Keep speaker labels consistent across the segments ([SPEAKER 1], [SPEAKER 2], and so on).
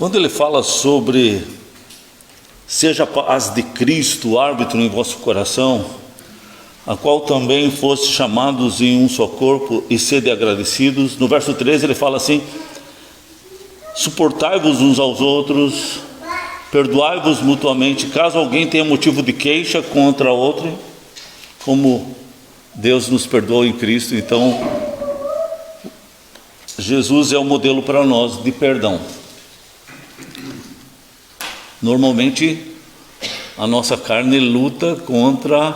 [SPEAKER 1] Quando ele fala sobre seja a paz de Cristo árbitro em vosso coração, a qual também foste chamados em um só corpo, e sede agradecidos. No verso 13 ele fala assim: suportai-vos uns aos outros, perdoai-vos mutuamente, caso alguém tenha motivo de queixa contra outro, como Deus nos perdoou em Cristo. Então Jesus é o modelo para nós de perdão. Normalmente a nossa carne luta contra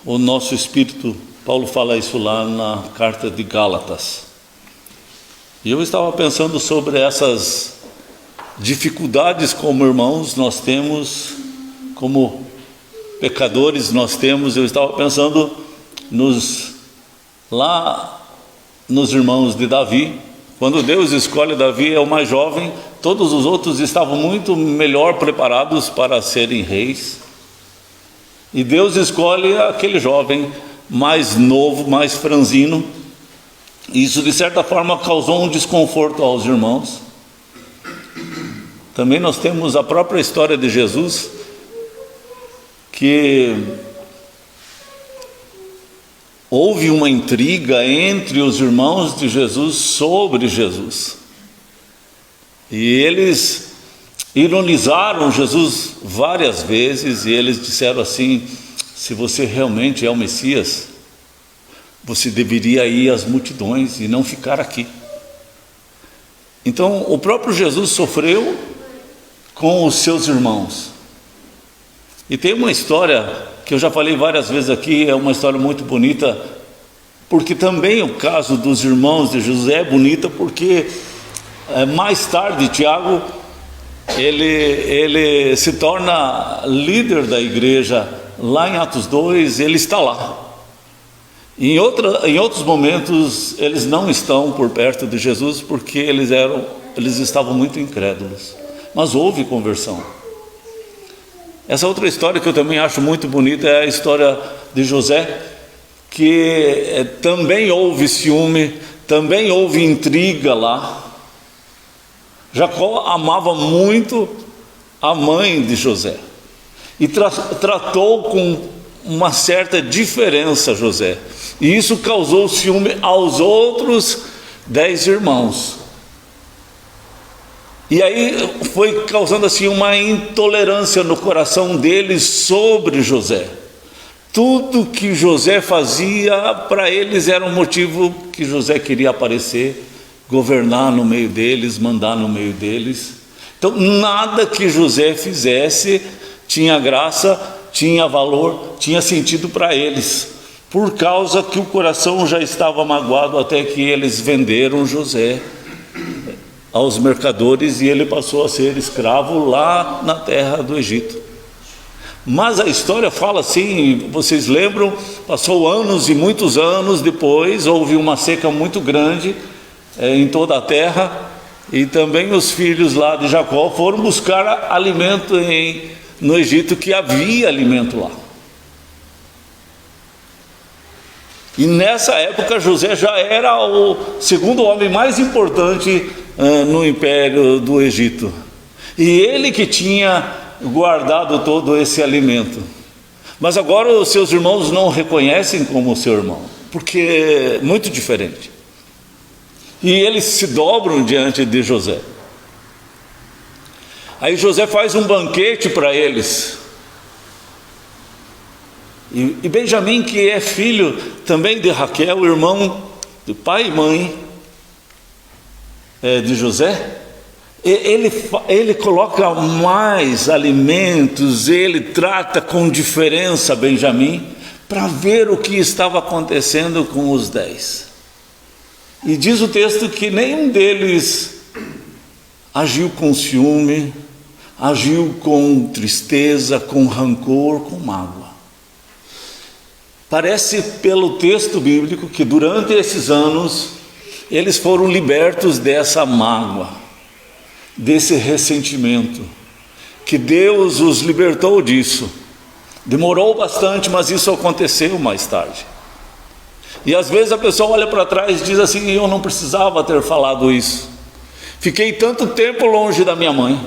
[SPEAKER 1] o nosso espírito. Paulo fala isso lá na carta de Gálatas. E eu estava pensando sobre essas dificuldades como irmãos nós temos, como pecadores nós temos. Eu estava pensando lá nos irmãos de Davi. Quando Deus escolhe Davi, é o mais jovem, todos os outros estavam muito melhor preparados para serem reis. E Deus escolhe aquele jovem mais novo, mais franzino. Isso de certa forma causou um desconforto aos irmãos. Também nós temos a própria história de Jesus, que houve uma intriga entre os irmãos de Jesus sobre Jesus. E eles ironizaram Jesus várias vezes, e eles disseram assim: se você realmente é o Messias, você deveria ir às multidões e não ficar aqui. Então o próprio Jesus sofreu com os seus irmãos. E tem uma história que eu já falei várias vezes aqui, é uma história muito bonita, porque também o caso dos irmãos de José é bonita, porque mais tarde Tiago, ele se torna líder da igreja, lá em Atos 2, ele está lá. Em outros momentos, eles não estão por perto de Jesus, porque eles estavam muito incrédulos, mas houve conversão. Essa outra história que eu também acho muito bonita é a história de José, que também houve ciúme, também houve intriga lá. Jacó amava muito a mãe de José e tratou com uma certa diferença José, e isso causou ciúme aos outros 10 irmãos. E aí foi causando assim uma intolerância no coração deles sobre José. Tudo que José fazia para eles era um motivo que José queria aparecer, governar no meio deles, mandar no meio deles. Então nada que José fizesse tinha graça, tinha valor, tinha sentido para eles, por causa que o coração já estava magoado, até que eles venderam José aos mercadores e ele passou a ser escravo lá na terra do Egito. Mas a história fala assim, vocês lembram, passou anos e muitos anos depois, houve uma seca muito grande em toda a terra, e também os filhos lá de Jacó foram buscar alimento no Egito, que havia alimento lá. E nessa época José já era o segundo homem mais importante no império do Egito, e ele que tinha guardado todo esse alimento. Mas agora os seus irmãos não o reconhecem como seu irmão, porque é muito diferente, e eles se dobram diante de José. Aí José faz um banquete para eles, e Benjamim, que é filho também de Raquel, irmão de pai e mãe de José, ele coloca mais alimentos, ele trata com diferença Benjamim, para ver o que estava acontecendo com os 10. E diz o texto que nenhum deles agiu com ciúme, agiu com tristeza, com rancor, com mágoa. Parece pelo texto bíblico que durante esses anos eles foram libertos dessa mágoa, desse ressentimento, que Deus os libertou disso. Demorou bastante, mas isso aconteceu mais tarde. E às vezes a pessoa olha para trás e diz assim: eu não precisava ter falado isso, Fiquei tanto tempo longe da minha mãe.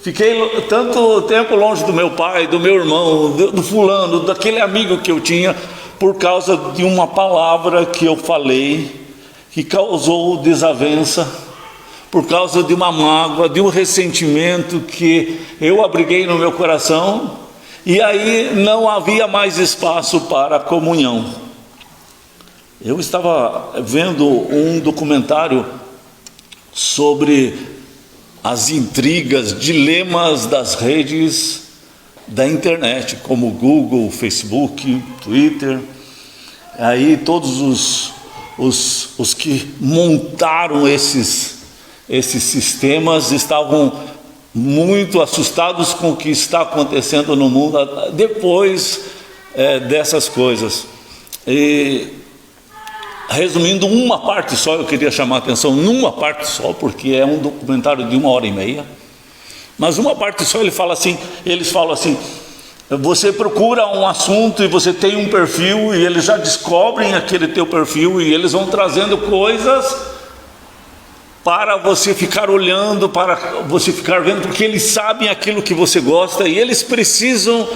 [SPEAKER 1] Fiquei tanto tempo longe do meu pai, do meu irmão, do fulano, daquele amigo que eu tinha, por causa de uma palavra que eu falei, que causou desavença, por causa de uma mágoa, de um ressentimento que eu abriguei no meu coração, e aí não havia mais espaço para comunhão. Eu estava vendo um documentário sobre as intrigas, dilemas das redes da internet, como Google, Facebook, Twitter. Aí todos os que montaram esses sistemas estavam muito assustados com o que está acontecendo no mundo depois dessas coisas. E, resumindo, uma parte só, eu queria chamar a atenção numa parte só, porque é um documentário de 1h30, mas uma parte só. Eles falam assim: você procura um assunto e você tem um perfil, e eles já descobrem aquele teu perfil, e eles vão trazendo coisas para você ficar olhando, para você ficar vendo, porque eles sabem aquilo que você gosta, e eles precisam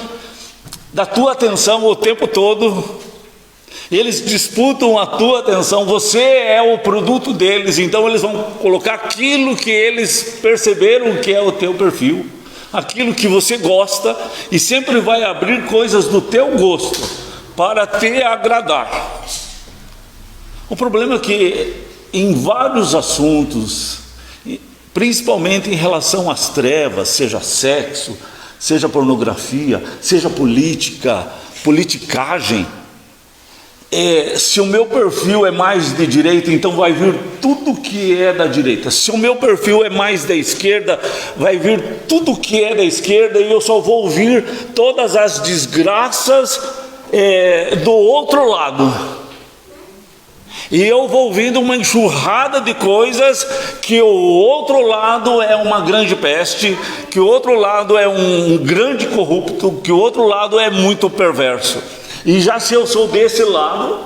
[SPEAKER 1] da tua atenção o tempo todo. Eles disputam a tua atenção, você é o produto deles, então eles vão colocar aquilo que eles perceberam que é o teu perfil, aquilo que você gosta, e sempre vai abrir coisas do teu gosto para te agradar. O problema é que em vários assuntos, principalmente em relação às trevas, seja sexo, seja pornografia, seja política, politicagem, se o meu perfil é mais de direita, então vai vir tudo que é da direita. Se o meu perfil é mais da esquerda, vai vir tudo que é da esquerda, e eu só vou ouvir todas as desgraças do outro lado. E eu vou ouvindo uma enxurrada de coisas, que o outro lado é uma grande peste, que o outro lado é um grande corrupto, que o outro lado é muito perverso. E já se eu sou desse lado,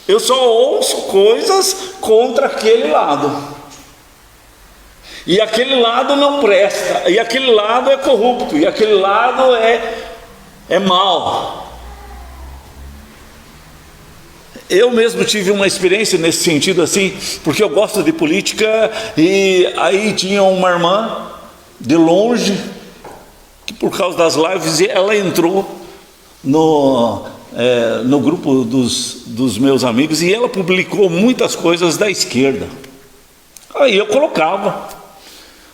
[SPEAKER 1] eu só ouço coisas contra aquele lado. E aquele lado não presta, e aquele lado é corrupto, e aquele lado é mau. Eu mesmo tive uma experiência nesse sentido assim, porque eu gosto de política, e aí tinha uma irmã de longe, que por causa das lives, ela entrou no grupo dos meus amigos, e ela publicou muitas coisas da esquerda. Aí eu colocava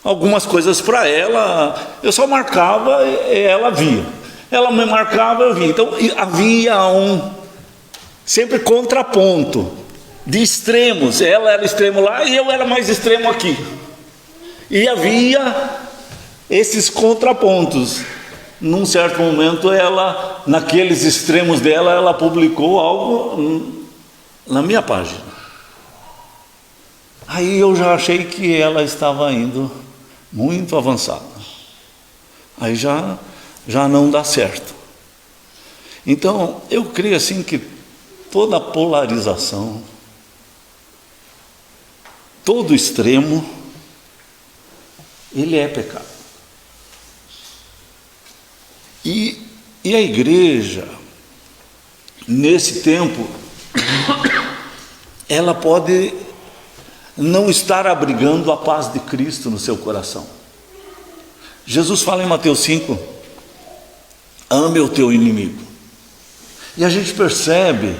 [SPEAKER 1] algumas coisas para ela, eu só marcava e ela via. Ela me marcava, eu via. Então havia sempre contraponto de extremos. Ela era extremo lá e eu era mais extremo aqui. E havia esses contrapontos. Num certo momento, ela, naqueles extremos dela, ela publicou algo na minha página. Aí eu já achei que ela estava indo muito avançada. Aí já não dá certo. Então, eu creio assim que toda polarização, todo extremo, ele é pecado. E a igreja, nesse tempo, ela pode não estar abrigando a paz de Cristo no seu coração. Jesus fala em Mateus 5, ame o teu inimigo. E a gente percebe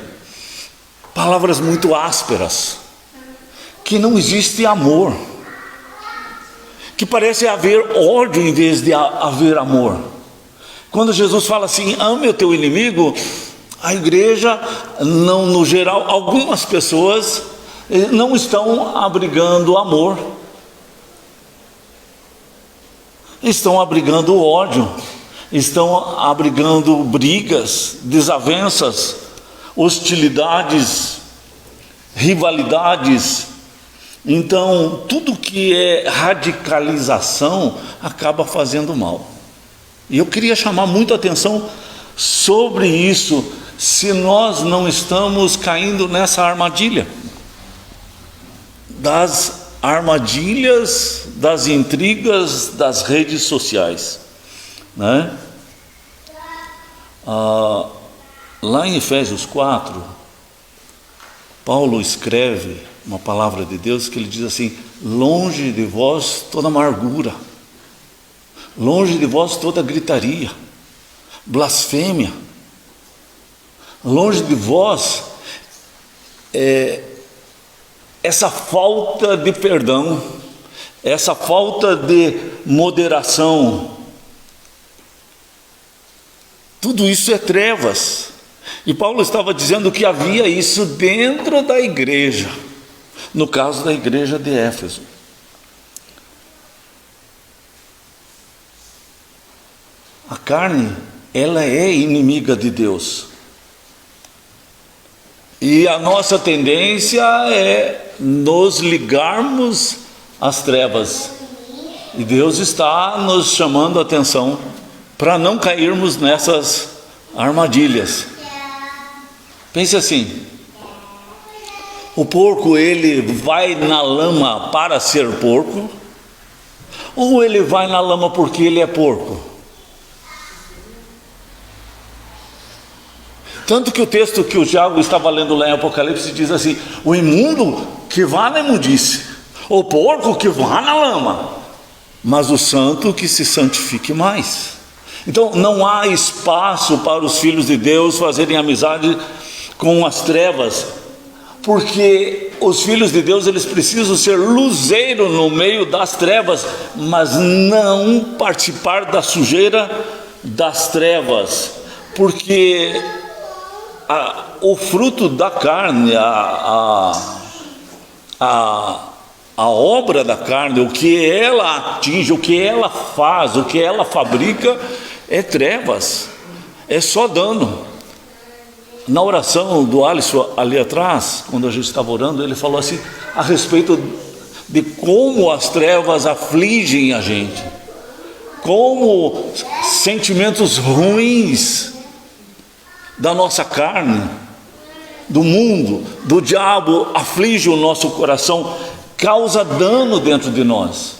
[SPEAKER 1] palavras muito ásperas, que não existe amor, que parece haver ódio em vez de haver amor. Quando Jesus fala assim, ame o teu inimigo, a igreja, não, no geral, algumas pessoas não estão abrigando amor, estão abrigando ódio, estão abrigando brigas, desavenças, hostilidades, rivalidades. Então, tudo que é radicalização acaba fazendo mal. E eu queria chamar muito a atenção sobre isso, se nós não estamos caindo nessa armadilha das armadilhas das intrigas das redes sociais, né? Lá em Efésios 4, Paulo escreve uma palavra de Deus que ele diz assim: longe de vós toda amargura, longe de vós toda gritaria, blasfêmia, longe de vós essa falta de perdão, essa falta de moderação. Tudo isso é trevas. E Paulo estava dizendo que havia isso dentro da igreja, no caso da igreja de Éfeso. A carne, ela é inimiga de Deus. E a nossa tendência é nos ligarmos às trevas. E Deus está nos chamando a atenção para não cairmos nessas armadilhas. Pense assim: o porco, ele vai na lama para ser porco, ou ele vai na lama porque ele é porco? Tanto que o texto que o Tiago estava lendo lá em Apocalipse diz assim: o imundo que vá na imundice, o porco que vá na lama, mas o santo que se santifique mais. Então não há espaço para os filhos de Deus fazerem amizade com as trevas, porque os filhos de Deus, eles precisam ser luzeiro no meio das trevas, mas não participar da sujeira das trevas, porque o fruto da carne, a obra da carne, o que ela atinge, o que ela faz, o que ela fabrica, é trevas, é só dano. Na oração do Alisson ali atrás, quando a gente estava orando, ele falou assim a respeito de como as trevas afligem a gente, como sentimentos ruins da nossa carne, do mundo, do diabo, aflige o nosso coração, causa dano dentro de nós.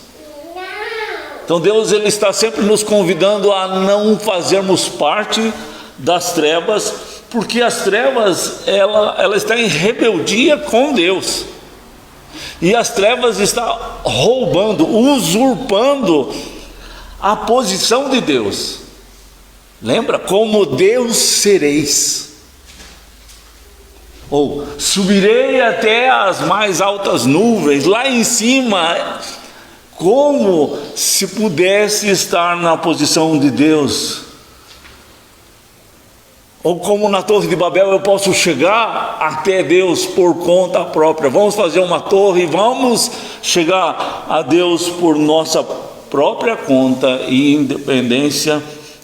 [SPEAKER 1] Então Deus, ele está sempre nos convidando a não fazermos parte das trevas, porque as trevas, ela está em rebeldia com Deus, e as trevas estão roubando, usurpando a posição de Deus. Lembra? Como Deus sereis, ou subirei até as mais altas nuvens, lá em cima, como se pudesse estar na posição de Deus. Ou como na Torre de Babel, eu posso chegar até Deus por conta própria. Vamos fazer uma torre, vamos chegar a Deus por nossa própria conta e independência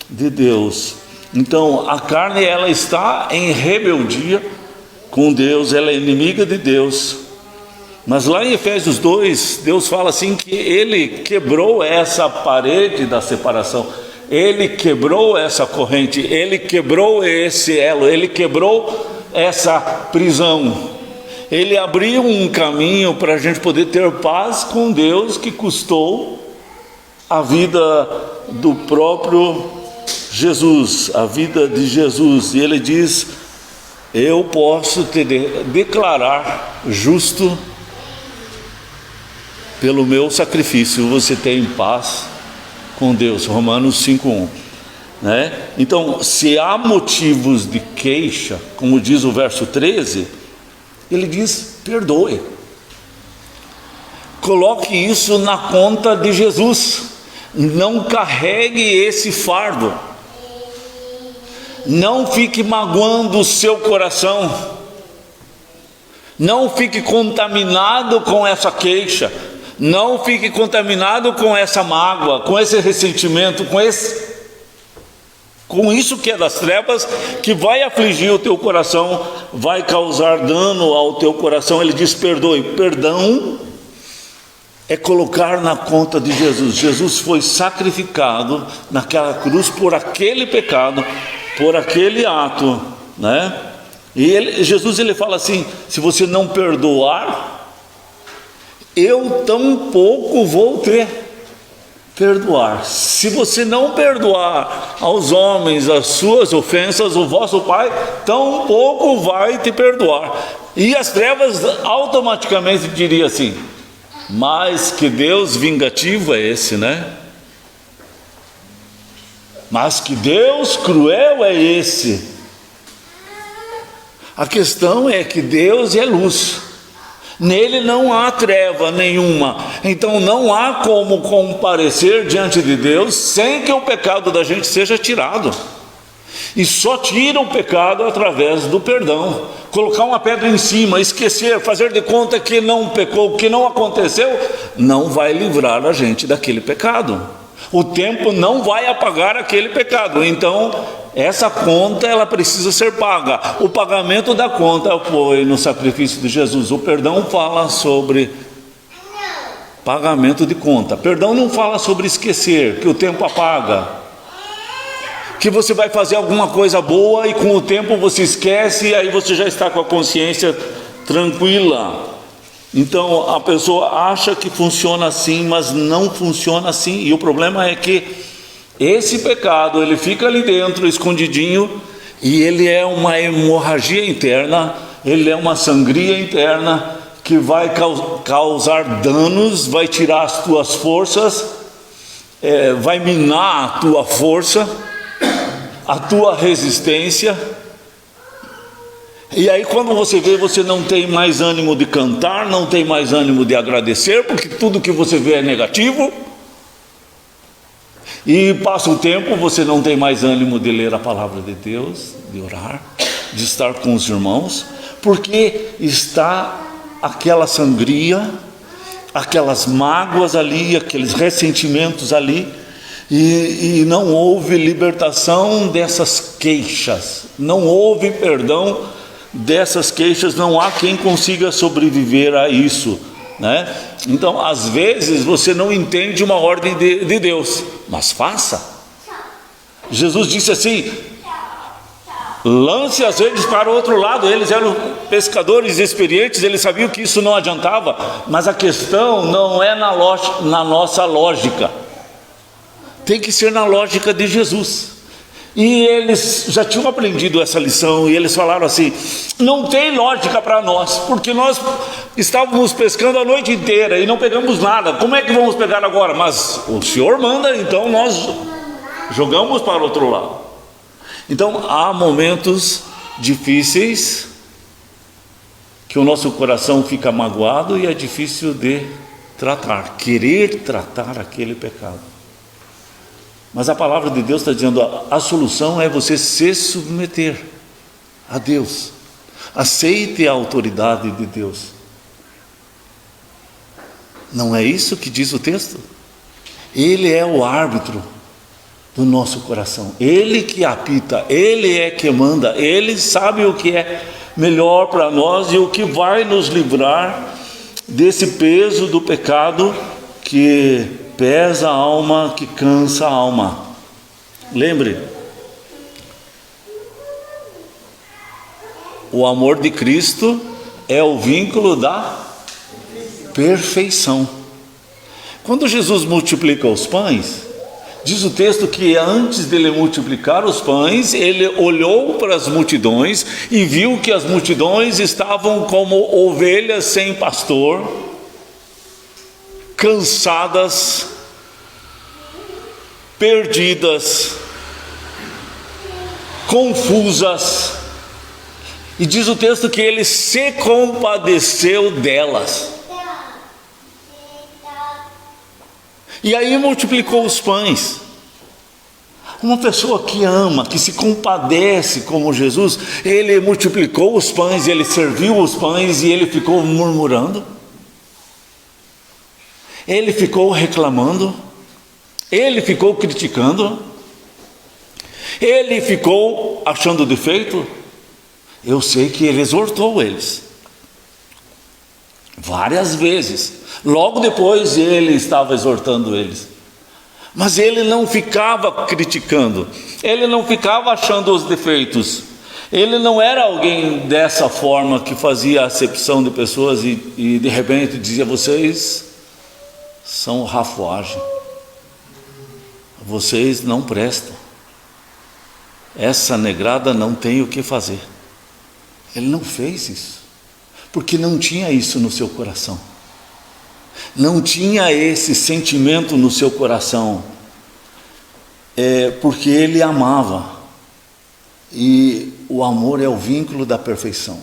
[SPEAKER 1] de Deus. Então a carne, ela está em rebeldia com Deus, ela é inimiga de Deus. Mas lá em Efésios 2, Deus fala assim que Ele quebrou essa parede da separação, Ele quebrou essa corrente, Ele quebrou esse elo, Ele quebrou essa prisão, Ele abriu um caminho para a gente poder ter paz com Deus, que custou a vida do próprio Jesus, a vida de Jesus. E Ele diz: eu posso te declarar justo pelo meu sacrifício, você tem paz com Deus. Romanos 5:1, né? Então, se há motivos de queixa, como diz o verso 13, ele diz: perdoe, coloque isso na conta de Jesus, não carregue esse fardo, não fique magoando o seu coração, não fique contaminado com essa queixa, não fique contaminado com essa mágoa, com esse ressentimento, com isso que é das trevas, que vai afligir o teu coração, vai causar dano ao teu coração. Ele diz: perdoe. Perdão é colocar na conta de Jesus. Jesus foi sacrificado naquela cruz por aquele pecado, por aquele ato, né? E Jesus, ele fala assim: se você não perdoar, eu tampouco vou te perdoar. Se você não perdoar aos homens as suas ofensas, o vosso Pai tampouco vai te perdoar. E as trevas automaticamente diriam assim: mas que Deus vingativo é esse, né? Mas que Deus cruel é esse? A questão é que Deus é luz, nele não há treva nenhuma, então não há como comparecer diante de Deus sem que o pecado da gente seja tirado. E só tira o pecado através do perdão. Colocar uma pedra em cima, esquecer, fazer de conta que não pecou, que não aconteceu, não vai livrar a gente daquele pecado. O tempo não vai apagar aquele pecado. Então essa conta, ela precisa ser paga. O pagamento da conta foi no sacrifício de Jesus. O perdão fala sobre pagamento de conta. Perdão não fala sobre esquecer, que o tempo apaga, que você vai fazer alguma coisa boa e com o tempo você esquece, e aí você já está com a consciência tranquila. Então a pessoa acha que funciona assim, mas não funciona assim. E o problema é que esse pecado, ele fica ali dentro, escondidinho, e ele é uma hemorragia interna, ele é uma sangria interna, que vai causar danos, vai tirar as tuas forças, vai minar a tua força, a tua resistência. E aí quando você vê, você não tem mais ânimo de cantar, não tem mais ânimo de agradecer, porque tudo que você vê é negativo. E passa o tempo, você não tem mais ânimo de ler a palavra de Deus, de orar, de estar com os irmãos, porque está aquela sangria, aquelas mágoas ali, aqueles ressentimentos ali, e não houve libertação dessas queixas, não houve perdão dessas queixas, não há quem consiga sobreviver a isso, né? Então às vezes você não entende uma ordem de Deus, mas faça. Jesus disse assim: lance as redes para o outro lado. Eles eram pescadores experientes, eles sabiam que isso não adiantava, mas a questão não é na nossa lógica, tem que ser na lógica de Jesus. E eles já tinham aprendido essa lição, e eles falaram assim: não tem lógica para nós, porque nós estávamos pescando a noite inteira e não pegamos nada, como é que vamos pegar agora? Mas o Senhor manda, então nós jogamos para o outro lado. Então há momentos difíceis que o nosso coração fica magoado e é difícil de tratar, querer tratar aquele pecado. Mas a palavra de Deus está dizendo: a solução é você se submeter a Deus. Aceite a autoridade de Deus. Não é isso que diz o texto? Ele é o árbitro do nosso coração, Ele que apita, Ele é que manda, Ele sabe o que é melhor para nós e o que vai nos livrar desse peso do pecado que pesa a alma, que cansa a alma. Lembre, o amor de Cristo é o vínculo da perfeição. Quando Jesus multiplica os pães, diz o texto que antes dele multiplicar os pães, ele olhou para as multidões e viu que as multidões estavam como ovelhas sem pastor, cansadas, perdidas, confusas, e diz o texto que ele se compadeceu delas, e aí multiplicou os pães. Uma pessoa que ama, que se compadece como Jesus, ele multiplicou os pães, ele serviu os pães e ele ficou murmurando, ele ficou reclamando, ele ficou criticando, ele ficou achando defeito. Eu sei que ele exortou eles várias vezes, logo depois ele estava exortando eles, mas ele não ficava criticando, ele não ficava achando os defeitos, Ele não era alguém dessa forma que fazia acepção de pessoas e de repente dizia: vocês são rafuagem, vocês não prestam, essa negrada não tem o que fazer. Ele não fez isso, porque não tinha isso no seu coração, não tinha esse sentimento no seu coração, porque ele amava. E o amor é o vínculo da perfeição.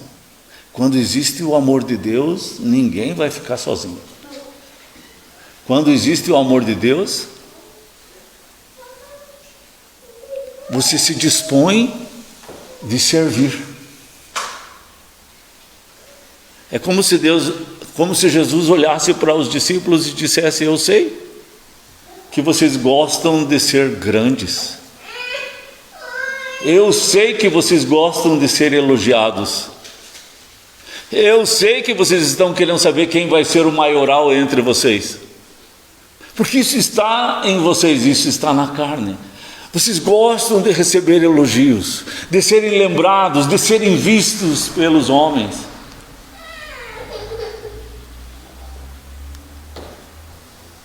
[SPEAKER 1] Quando existe o amor de Deus, ninguém vai ficar sozinho. Quando existe o amor de Deus, você se dispõe de servir. É como se Jesus olhasse para os discípulos e dissesse: eu sei que vocês gostam de ser grandes, eu sei que vocês gostam de ser elogiados, eu sei que vocês estão querendo saber quem vai ser o maioral entre vocês, porque isso está em vocês, isso está na carne. Vocês gostam de receber elogios, de serem lembrados, de serem vistos pelos homens.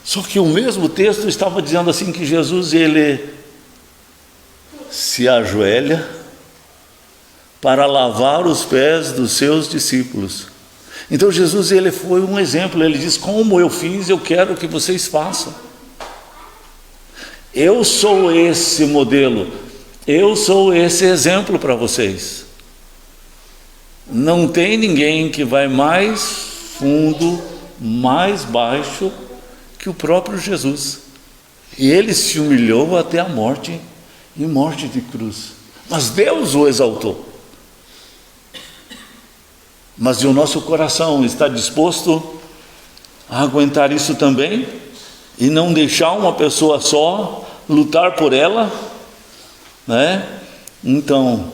[SPEAKER 1] Só que o mesmo texto estava dizendo assim, que Jesus, ele se ajoelha para lavar os pés dos seus discípulos. Então Jesus, ele foi um exemplo. Ele diz: como eu fiz, eu quero que vocês façam. Eu sou esse modelo, eu sou esse exemplo para vocês. Não tem ninguém que vai mais fundo, mais baixo que o próprio Jesus. E ele se humilhou até a morte, e morte de cruz, mas Deus o exaltou. Mas o nosso coração está disposto a aguentar isso também, e não deixar uma pessoa só lutar por ela, né? Então,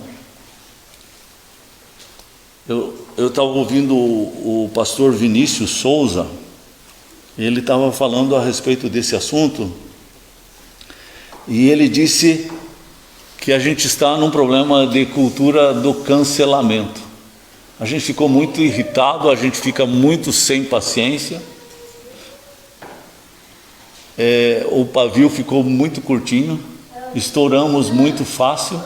[SPEAKER 1] eu estava ouvindo o pastor Vinícius Souza, ele estava falando a respeito desse assunto, e ele disse que a gente está num problema de cultura do cancelamento. A gente ficou muito irritado, a gente fica muito sem paciência, o pavio ficou muito curtinho, estouramos muito fácil,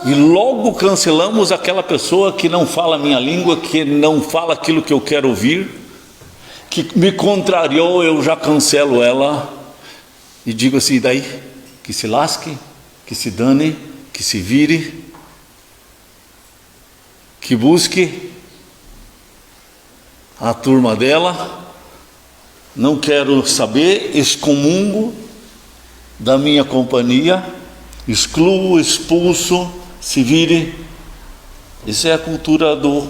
[SPEAKER 1] e logo cancelamos aquela pessoa que não fala a minha língua, que não fala aquilo que eu quero ouvir, que me contrariou, eu já cancelo ela, e digo assim: daí, que se lasque, que se dane, que se vire, que busque a turma dela, não quero saber, excomungo da minha companhia, excluo, expulso, se vire. Isso é a cultura do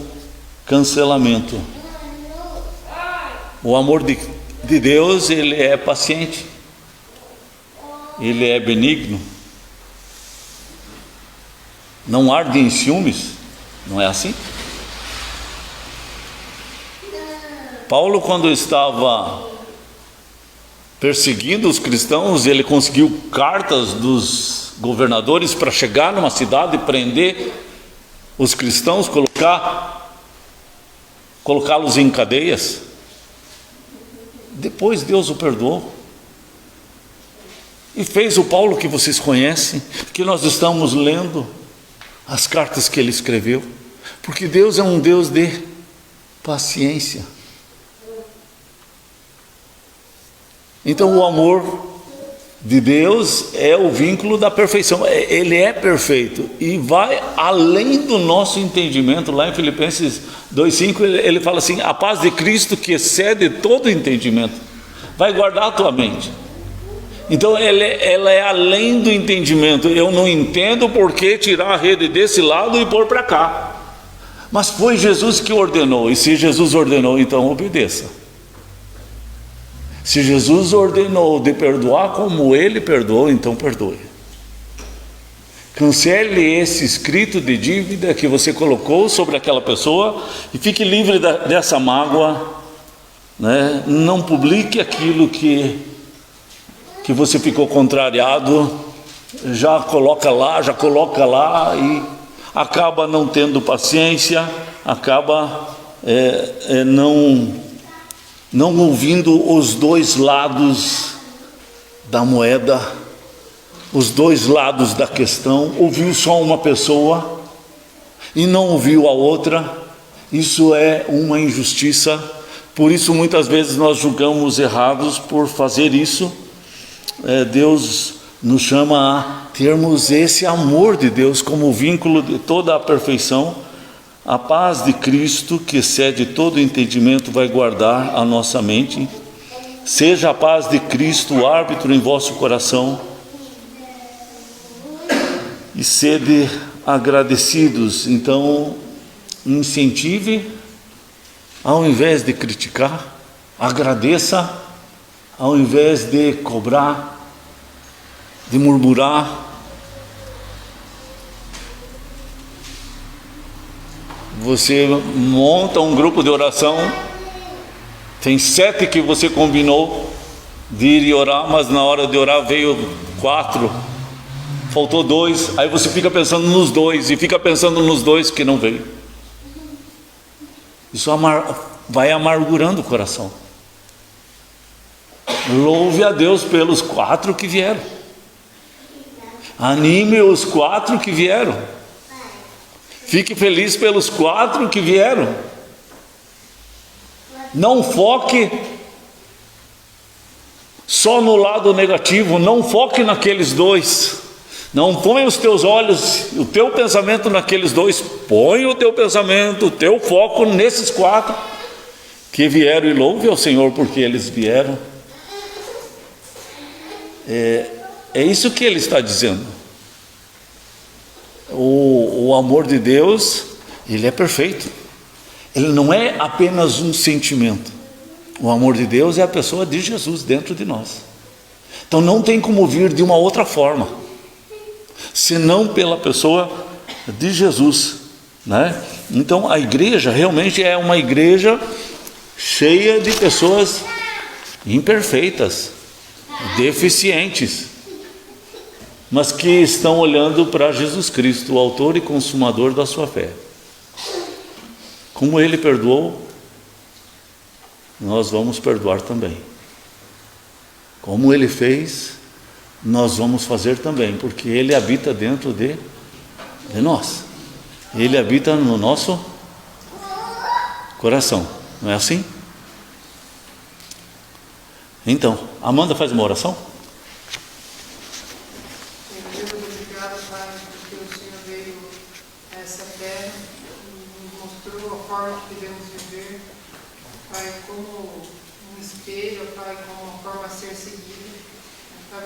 [SPEAKER 1] cancelamento. O amor de Deus, ele é paciente, ele é benigno, não arde em ciúmes, não é assim? Paulo, quando estava perseguindo os cristãos, ele conseguiu cartas dos governadores para chegar numa cidade e prender os cristãos, colocá-los em cadeias. Depois Deus o perdoou e fez o Paulo que vocês conhecem, que nós estamos lendo as cartas que ele escreveu, porque Deus é um Deus de paciência. Então o amor de Deus é o vínculo da perfeição, ele é perfeito e vai além do nosso entendimento. Lá em Filipenses 2,5 ele fala assim: a paz de Cristo que excede todo entendimento vai guardar a tua mente. Então ela é além do entendimento. Eu não entendo por que tirar a rede desse lado e pôr para cá, mas foi Jesus que ordenou, e se Jesus ordenou, então obedeça. Se Jesus ordenou de perdoar como ele perdoou, então perdoe. Cancele esse escrito de dívida que você colocou sobre aquela pessoa e fique livre dessa mágoa, né? Não publique aquilo que você ficou contrariado, já coloca lá, e acaba não tendo paciência, acaba não ouvindo os dois lados da moeda, os dois lados da questão. Ouviu só uma pessoa e não ouviu a outra. Isso é uma injustiça. Por isso muitas vezes nós julgamos errados por fazer isso. Deus nos chama a termos esse amor de Deus como vínculo de toda a perfeição. A paz de Cristo, que excede todo entendimento, vai guardar a nossa mente. Seja a paz de Cristo o árbitro em vosso coração, e sede agradecidos. Então, incentive, ao invés de criticar, agradeça, ao invés de cobrar, de murmurar. Você monta um grupo de oração, tem 7 que você combinou de ir orar, mas na hora de orar veio 4, faltou 2, aí você fica pensando nos 2, e fica pensando nos 2 que não veio. Isso vai amargurando o coração. Louve a Deus pelos 4 que vieram, anime os 4 que vieram, fique feliz pelos 4 que vieram. Não foque só no lado negativo, não foque naqueles 2. Não põe os teus olhos, o teu pensamento naqueles 2. Põe o teu pensamento, o teu foco nesses 4 que vieram, e louve ao Senhor porque eles vieram. É isso que ele está dizendo. O amor de Deus, ele é perfeito. Ele não é apenas um sentimento. O amor de Deus é a pessoa de Jesus dentro de nós. Então não tem como vir de uma outra forma, senão pela pessoa de Jesus, né? Então a igreja realmente é uma igreja cheia de pessoas imperfeitas, deficientes, mas que estão olhando para Jesus Cristo, o autor e consumador da sua fé. Como ele perdoou, nós vamos perdoar também. Como ele fez, nós vamos fazer também, porque ele habita dentro de nós. Ele habita no nosso coração. Não é assim? Então, Amanda faz uma oração?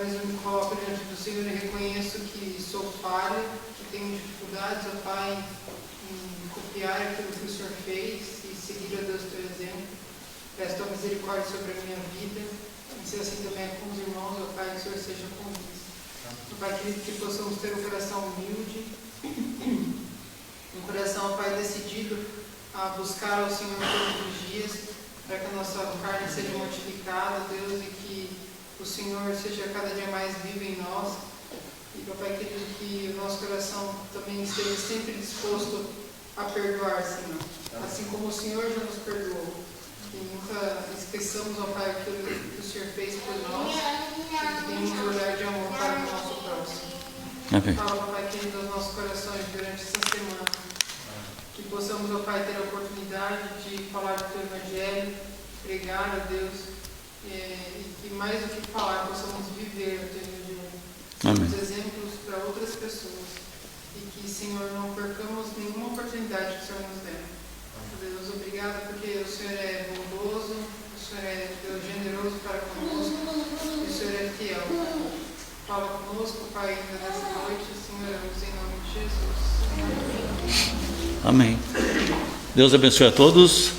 [SPEAKER 2] Me coloco diante do Senhor e reconheço que sou falho, que tenho dificuldades, ó Pai, em copiar aquilo que o Senhor fez e seguir, ó Deus, teu exemplo. Peço a misericórdia sobre a minha vida, e se assim também é com os irmãos, ó Pai, que o Senhor seja com eles. Ó Pai, que possamos ter um coração humilde, um coração, ó Pai, decidido a buscar ao Senhor todos os dias, para que a nossa carne seja mortificada, Deus, e que o Senhor seja cada dia mais vivo em nós. E, Papai querido, que o nosso coração também esteja sempre disposto a perdoar, Senhor. Assim como o Senhor já nos perdoou. Que nunca esqueçamos, ó Pai, aquilo que o Senhor fez por nós. E que tenhamos um olhar de amor para o nosso próximo.
[SPEAKER 1] Amém.
[SPEAKER 2] Fala, Papai querido, aos nossos corações durante essa semana. Que possamos, ó Pai, ter a oportunidade de falar do teu Evangelho, pregar a Deus. E mais do que falar, possamos viver o teu Evangelho. Os exemplos para outras pessoas. E que, Senhor, não percamos nenhuma oportunidade que o Senhor nos der. Deus, obrigado porque o Senhor é bondoso, o Senhor é Deus generoso para conosco, e o Senhor é fiel. Fala conosco, Pai, ainda nessa noite, Senhor, em nome de Jesus.
[SPEAKER 1] Amém. Deus abençoe a todos.